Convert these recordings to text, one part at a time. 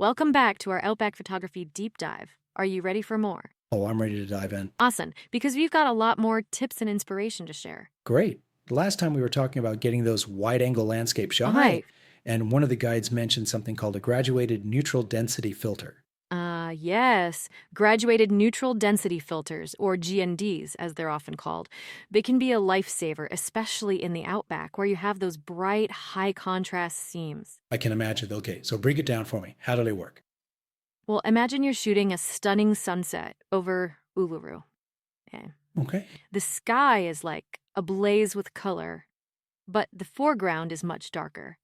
Welcome back to our Outback Photography deep dive. Are you ready for more? Oh, I'm ready to dive in. Awesome, because we've got a lot more tips and inspiration to share. Great. Last time we were talking about getting those wide-angle landscape shots, Right. and one of the guides mentioned something called a graduated neutral density filter. Yes, graduated neutral density filters, or GNDs as they're often called. They can be a lifesaver, especially in the Outback where you have those bright, high contrast seams. I can imagine. Okay, so break it down for me. How do they work? Well, imagine you're shooting a stunning sunset over Uluru. Yeah. Okay. The sky is like ablaze with color, but the foreground is much darker.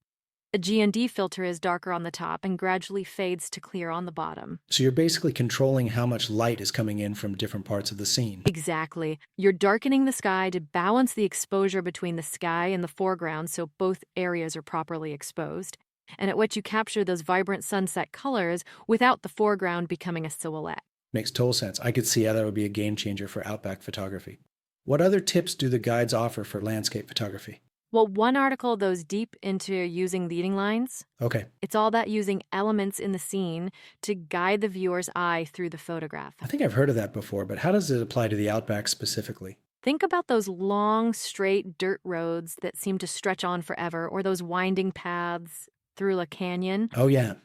A G&D filter is darker on the top and gradually fades to clear on the bottom. So you're basically controlling how much light is coming in from different parts of the scene. Exactly. You're darkening the sky to balance the exposure between the sky and the foreground so both areas are properly exposed, and at which you capture those vibrant sunset colors without the foreground becoming a silhouette. Makes total sense. I could see how that would be a game changer for outback photography. What other tips do the guides offer for landscape photography? Well, one article goes deep into using leading lines. Okay. It's all about using elements in the scene to guide the viewer's eye through the photograph. I think I've heard of that before, but how does it apply to the outback specifically? Think about those long, straight dirt roads that seem to stretch on forever, or those winding paths through a canyon. Oh, yeah,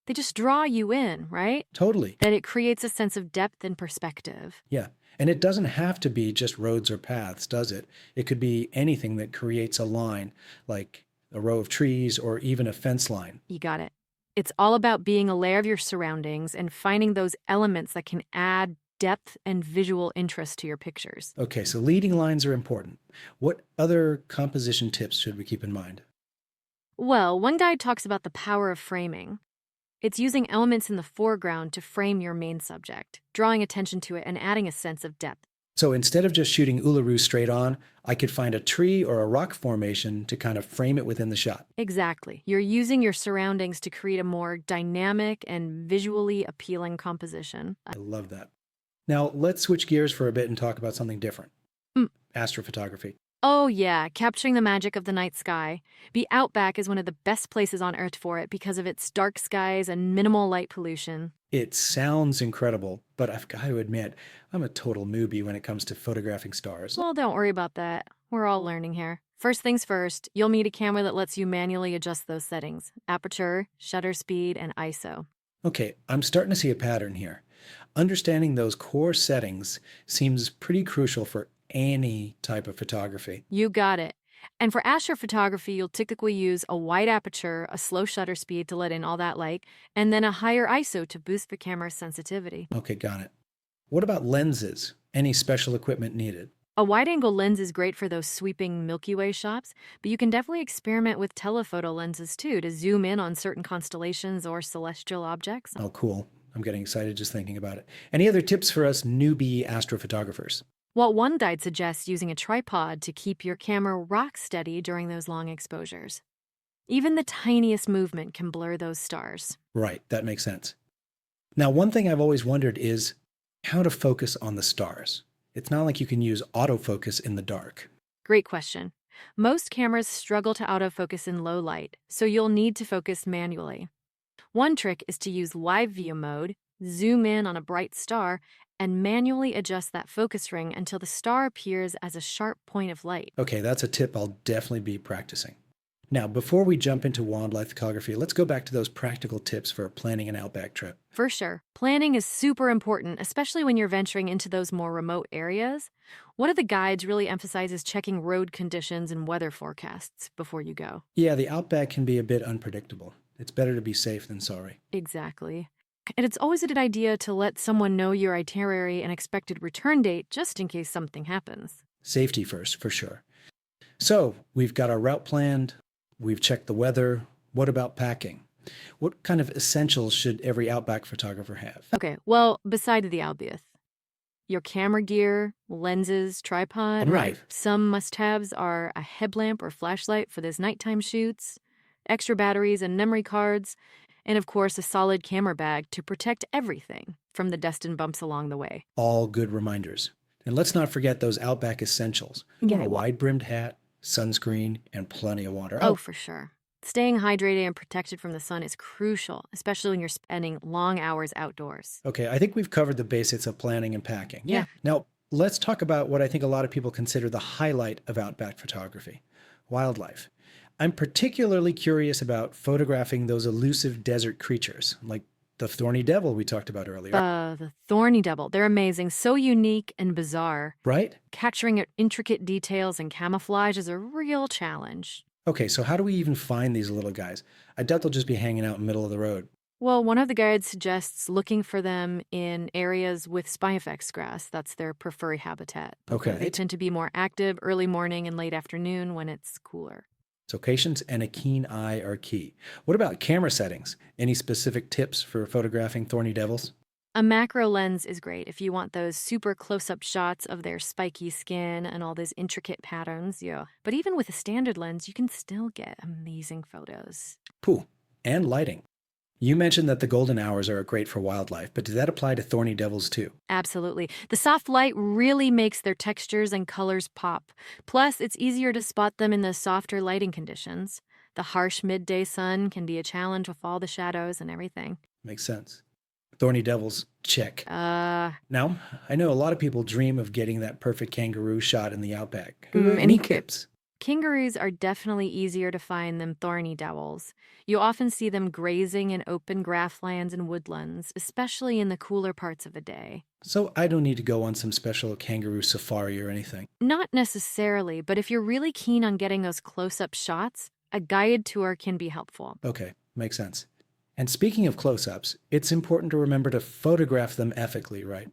They just draw you in, right? totally. That it creates a sense of depth and perspective. Yeah. And it doesn't have to be just roads or paths, does it? It could be anything that creates a line, like a row of trees or even a fence line. You got it. It's all about being aware of your surroundings and finding those elements that can add depth and visual interest to your pictures. Okay, so leading lines are important. What other composition tips should we keep in mind? Well, one guide talks about the power of framing. It's using elements in the foreground to frame your main subject, drawing attention to it and adding a sense of depth. So instead of just shooting Uluru straight on, I could find a tree or a rock formation to kind of frame it within the shot. Exactly. You're using your surroundings to create a more dynamic and visually appealing composition. I love that. Now, let's switch gears for a bit and talk about something different. Mm. Astrophotography. Oh yeah, capturing the magic of the night sky. The Outback is one of the best places on Earth for it because of its dark skies and minimal light pollution. It sounds incredible, but I've got to admit, I'm a total newbie when it comes to photographing stars. Well, don't worry about that. We're all learning here. First things first, you'll need a camera that lets you manually adjust those settings: aperture, shutter speed, and ISO. Okay, I'm starting to see a pattern here. Understanding those core settings seems pretty crucial for any type of photography. You got it. And for astrophotography, you'll typically use a wide aperture, a slow shutter speed to let in all that light, and then a higher ISO to boost the camera's sensitivity. Okay, got it. What about lenses? Any special equipment needed? A wide-angle lens is great for those sweeping Milky Way shots, but you can definitely experiment with telephoto lenses too to zoom in on certain constellations or celestial objects. Oh, cool. I'm getting excited just thinking about it. Any other tips for us newbie astrophotographers? Well, one guide suggests using a tripod to keep your camera rock steady during those long exposures. Even the tiniest movement can blur those stars. Right, that makes sense. Now, one thing I've always wondered is how to focus on the stars. It's not like you can use autofocus in the dark. Great question. Most cameras struggle to autofocus in low light, so you'll need to focus manually. One trick is to use live view mode, zoom in on a bright star, and manually adjust that focus ring until the star appears as a sharp point of light. Okay, that's a tip I'll definitely be practicing. Now, before we jump into wildlife photography, let's go back to those practical tips for planning an outback trip. For sure. Planning is super important, especially when you're venturing into those more remote areas. One of the guides really emphasizes checking road conditions and weather forecasts before you go. Yeah, the outback can be a bit unpredictable. It's better to be safe than sorry. Exactly. And it's always a good idea to let someone know your itinerary and expected return date just in case something happens. Safety first, for sure. So, we've got our route planned. We've checked the weather. What about packing? What kind of essentials should every outback photographer have? Okay, well, beside the obvious, your camera gear, lenses, tripod. Right. Some must-haves are a headlamp or flashlight for those nighttime shoots, extra batteries and memory cards, and of course a solid camera bag to protect everything from the dust and bumps along the way. All good reminders. And let's not forget those outback essentials. Yeah, A wide-brimmed hat, sunscreen, and plenty of water. Oh, for sure. Staying hydrated and protected from the sun is crucial, especially when you're spending long hours outdoors. Okay, I think we've covered the basics of planning and packing. Yeah. Now, let's talk about what I think a lot of people consider the highlight of outback photography: wildlife. I'm particularly curious about photographing those elusive desert creatures, like the thorny devil we talked about earlier. The thorny devil, they're amazing, so unique and bizarre. Right? Capturing intricate details and camouflage is a real challenge. Okay, so how do we even find these little guys? I doubt they'll just be hanging out in the middle of the road. Well, one of the guides suggests looking for them in areas with spinifex grass. That's their preferred habitat. Okay. They tend to be more active early morning and late afternoon when it's cooler. So patience and a keen eye are key. What about camera settings? Any specific tips for photographing thorny devils? A macro lens is great if you want those super close-up shots of their spiky skin and all those intricate patterns, yeah. But even with a standard lens, you can still get amazing photos. Pooh, and lighting. You mentioned that the golden hours are great for wildlife, but does that apply to thorny devils too? Absolutely. The soft light really makes their textures and colors pop. Plus, it's easier to spot them in the softer lighting conditions. The harsh midday sun can be a challenge with all the shadows and everything. Makes sense. Thorny devils, check. Now, I know a lot of people dream of getting that perfect kangaroo shot in the outback. Any tips? Kangaroos are definitely easier to find than thorny devils. You often see them grazing in open grasslands and woodlands, especially in the cooler parts of the day. So I don't need to go on some special kangaroo safari or anything. Not necessarily, but if you're really keen on getting those close-up shots, a guided tour can be helpful. Okay, makes sense. And speaking of close-ups, it's important to remember to photograph them ethically, right?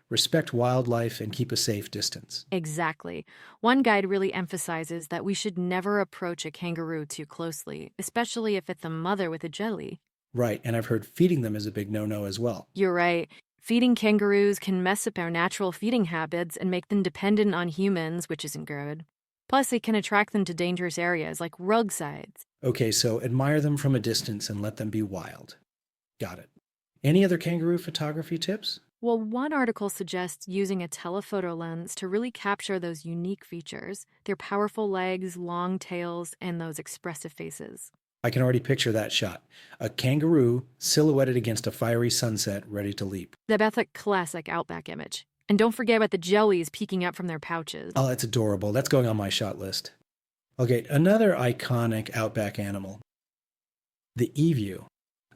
Respect wildlife and keep a safe distance. Exactly. One guide really emphasizes that we should never approach a kangaroo too closely, especially if it's a mother with a jelly. Right, and I've heard feeding them is a big no-no as well. You're right. Feeding kangaroos can mess up our natural feeding habits and make them dependent on humans, which isn't good. Plus, it can attract them to dangerous areas like roadsides. Okay, so admire them from a distance and let them be wild. Got it. Any other kangaroo photography tips? Well, one article suggests using a telephoto lens to really capture those unique features, their powerful legs, long tails, and those expressive faces. I can already picture that shot. A kangaroo silhouetted against a fiery sunset ready to leap. That's a classic Outback image. And don't forget about the jellies peeking up from their pouches. Oh, that's adorable. That's going on my shot list. Okay, another iconic Outback animal, the emu.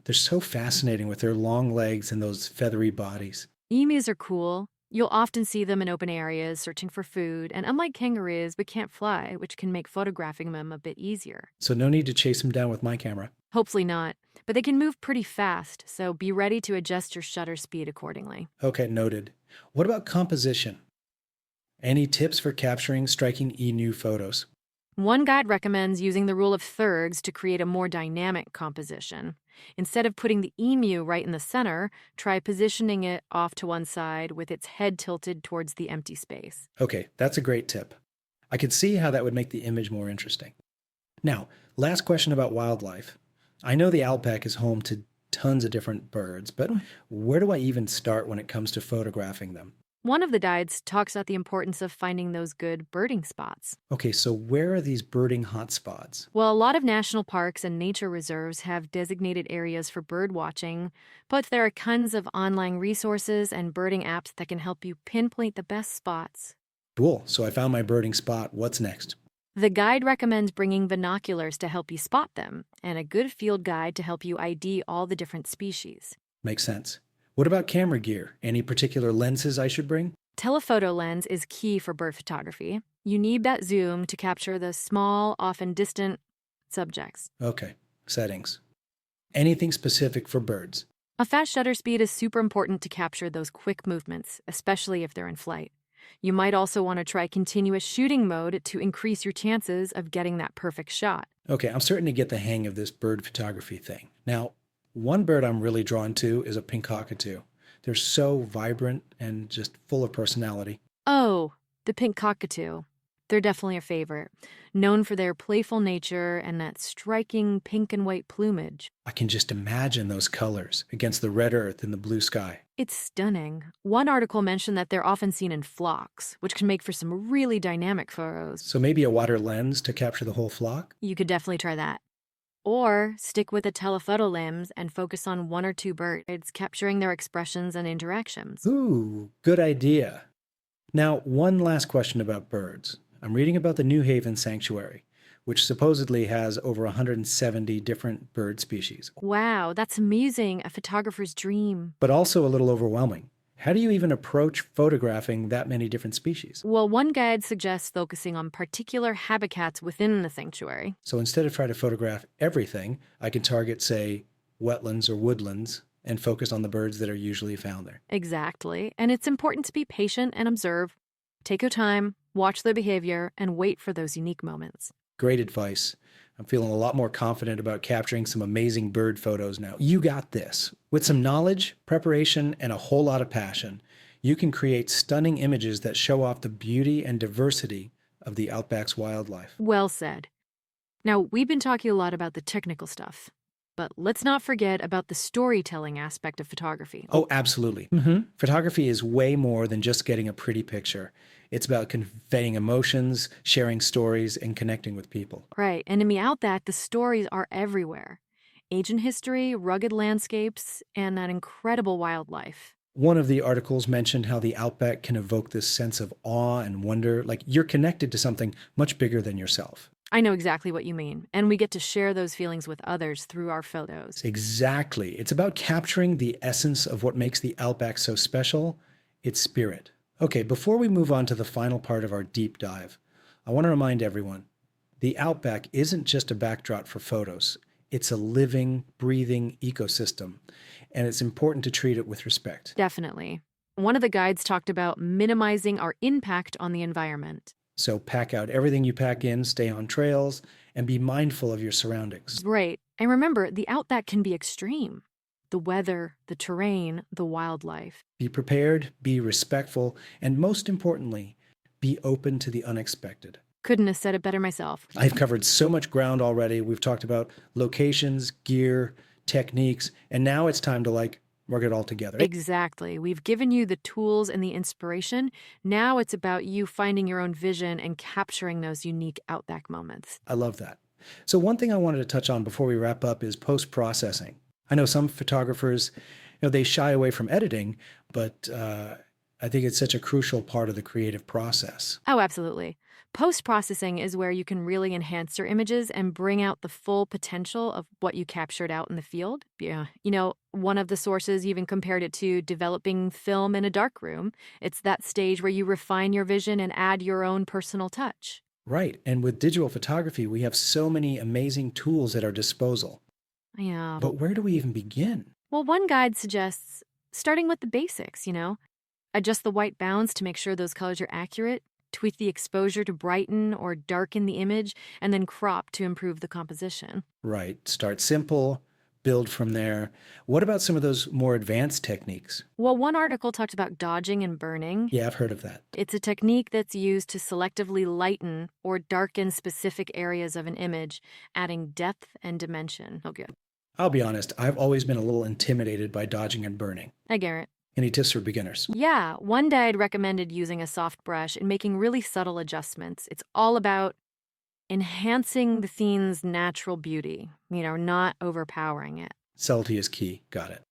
They're so fascinating with their long legs and those feathery bodies. Emus are cool. You'll often see them in open areas searching for food, and unlike kangaroos, they can't fly, which can make photographing them a bit easier. So no need to chase them down with my camera. Hopefully not, but they can move pretty fast, so be ready to adjust your shutter speed accordingly. Okay, noted. What about composition? Any tips for capturing striking emu photos? One guide recommends using the rule of thirds to create a more dynamic composition. Instead of putting the emu right in the center, try positioning it off to one side with its head tilted towards the empty space. Okay, that's a great tip. I could see how that would make the image more interesting. Now, last question about wildlife. I know the outback is home to tons of different birds, but where do I even start when it comes to photographing them? One of the guides talks about the importance of finding those good birding spots. Okay, so where are these birding hotspots? Well, a lot of national parks and nature reserves have designated areas for bird watching, but there are tons of online resources and birding apps that can help you pinpoint the best spots. Cool, so I found my birding spot. What's next? The guide recommends bringing binoculars to help you spot them, and a good field guide to help you ID all the different species. Makes sense. What about camera gear? Any particular lenses I should bring? Telephoto lens is key for bird photography. You need that zoom to capture the small, often distant subjects. Okay, settings. Anything specific for birds? A fast shutter speed is super important to capture those quick movements, especially if they're in flight. You might also want to try continuous shooting mode to increase your chances of getting that perfect shot. Okay, I'm starting to get the hang of this bird photography thing. Now, one bird I'm really drawn to is a pink cockatoo. They're so vibrant and just full of personality. Oh, the pink cockatoo. They're definitely a favorite, known for their playful nature and that striking pink and white plumage. I can just imagine those colors against the red earth and the blue sky. It's stunning. One article mentioned that they're often seen in flocks, which can make for some really dynamic photos. So maybe a water lens to capture the whole flock? You could definitely try that. Or stick with a telephoto lens and focus on one or two birds, capturing their expressions and interactions. Ooh, good idea. Now, one last question about birds. I'm reading about the New Haven Sanctuary, which supposedly has over 170 different bird species, Wow, that's amazing. A photographer's dream. but also a little overwhelming. How do you even approach photographing that many different species? Well, one guide suggests focusing on particular habitats within the sanctuary. So instead of trying to photograph everything, I can target, say, wetlands or woodlands and focus on the birds that are usually found there. Exactly. And it's important to be patient and observe. Take your time, watch their behavior, and wait for those unique moments. Great advice. I'm feeling a lot more confident about capturing some amazing bird photos now. You got this. With some knowledge, preparation, and a whole lot of passion, you can create stunning images that show off the beauty and diversity of the Outback's wildlife. Well said. Now, we've been talking a lot about the technical stuff, but let's not forget about the storytelling aspect of photography. Oh, absolutely. Photography is way more than just getting a pretty picture. It's about conveying emotions, sharing stories, and connecting with people. Right, and in the Outback, the stories are everywhere. Ancient history, rugged landscapes, and that incredible wildlife. One of the articles mentioned how the Outback can evoke this sense of awe and wonder, like you're connected to something much bigger than yourself. I know exactly what you mean, and we get to share those feelings with others through our photos. Exactly. It's about capturing the essence of what makes the Outback so special, its spirit. Okay, before we move on to the final part of our deep dive, I want to remind everyone, the Outback isn't just a backdrop for photos. It's a living, breathing ecosystem, and it's important to treat it with respect. Definitely. One of the guides talked about minimizing our impact on the environment. So pack out everything you pack in, stay on trails, and be mindful of your surroundings. Right. And remember, the Outback can be extreme. The weather, the terrain, the wildlife. Be prepared, be respectful, and most importantly, be open to the unexpected. Couldn't have said it better myself. I've covered so much ground already. We've talked about locations, gear, techniques, and now it's time to work it all together. Exactly. We've given you the tools and the inspiration. Now it's about you finding your own vision and capturing those unique Outback moments. I love that. So one thing I wanted to touch on before we wrap up is post-processing. I know some photographers, they shy away from editing, but I think it's such a crucial part of the creative process. Oh, absolutely. Post-processing is where you can really enhance your images and bring out the full potential of what you captured out in the field. Yeah. One of the sources even compared it to developing film in a dark room. It's that stage where you refine your vision and add your own personal touch. Right. And with digital photography, we have so many amazing tools at our disposal. Yeah. But where do we even begin? Well, one guide suggests starting with the basics, Adjust the white balance to make sure those colors are accurate, tweak the exposure to brighten or darken the image, and then crop to improve the composition. Right. Start simple, build from there. What about some of those more advanced techniques? Well, one article talked about dodging and burning. Yeah, I've heard of that. It's a technique that's used to selectively lighten or darken specific areas of an image, adding depth and dimension. Oh, good. I'll be honest, I've always been a little intimidated by dodging and burning. I get it. Any tips for beginners? Yeah, one guide recommended using a soft brush and making really subtle adjustments. It's all about enhancing the scene's natural beauty, not overpowering it. Subtlety is key. Got it.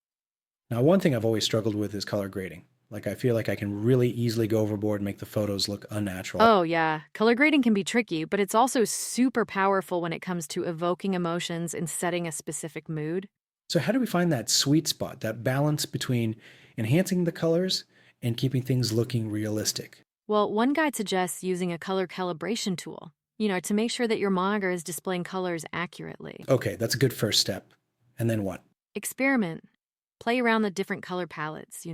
Now, one thing I've always struggled with is color grading. I feel like I can really easily go overboard and make the photos look unnatural. Oh, yeah. Color grading can be tricky, but it's also super powerful when it comes to evoking emotions and setting a specific mood. So how do we find that sweet spot, that balance between enhancing the colors and keeping things looking realistic? Well, one guide suggests using a color calibration tool, to make sure that your monitor is displaying colors accurately. Okay, that's a good first step. And then what? Experiment. Play around the different color palettes,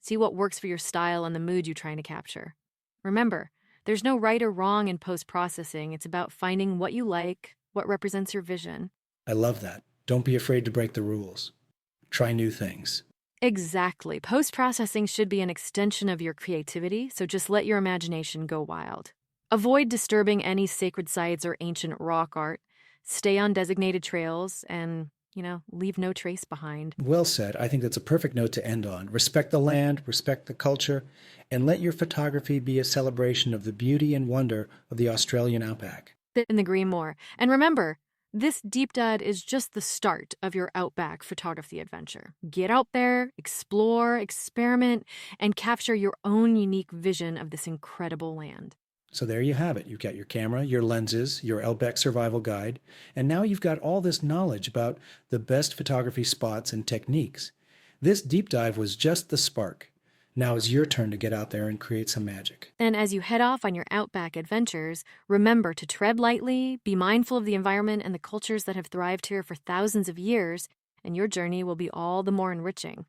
See what works for your style and the mood you're trying to capture. Remember, there's no right or wrong in post-processing. It's about finding what you like, what represents your vision. I love that. Don't be afraid to break the rules. Try new things. Exactly. Post-processing should be an extension of your creativity, so just let your imagination go wild. Avoid disturbing any sacred sites or ancient rock art. Stay on designated trails and, leave no trace behind. Well said. I think that's a perfect note to end on. Respect the land, respect the culture, and let your photography be a celebration of the beauty and wonder of the Australian outback. Couldn't agree more. And remember, This deep dive is just the start of your Outback photography adventure. Get out there, explore, experiment, and capture your own unique vision of this incredible land. So there you have it. You've got your camera, your lenses, your Outback survival guide, and now you've got all this knowledge about the best photography spots and techniques. This deep dive was just the spark. Now it's your turn to get out there and create some magic. And as you head off on your Outback adventures, remember to tread lightly, be mindful of the environment and the cultures that have thrived here for thousands of years, and your journey will be all the more enriching.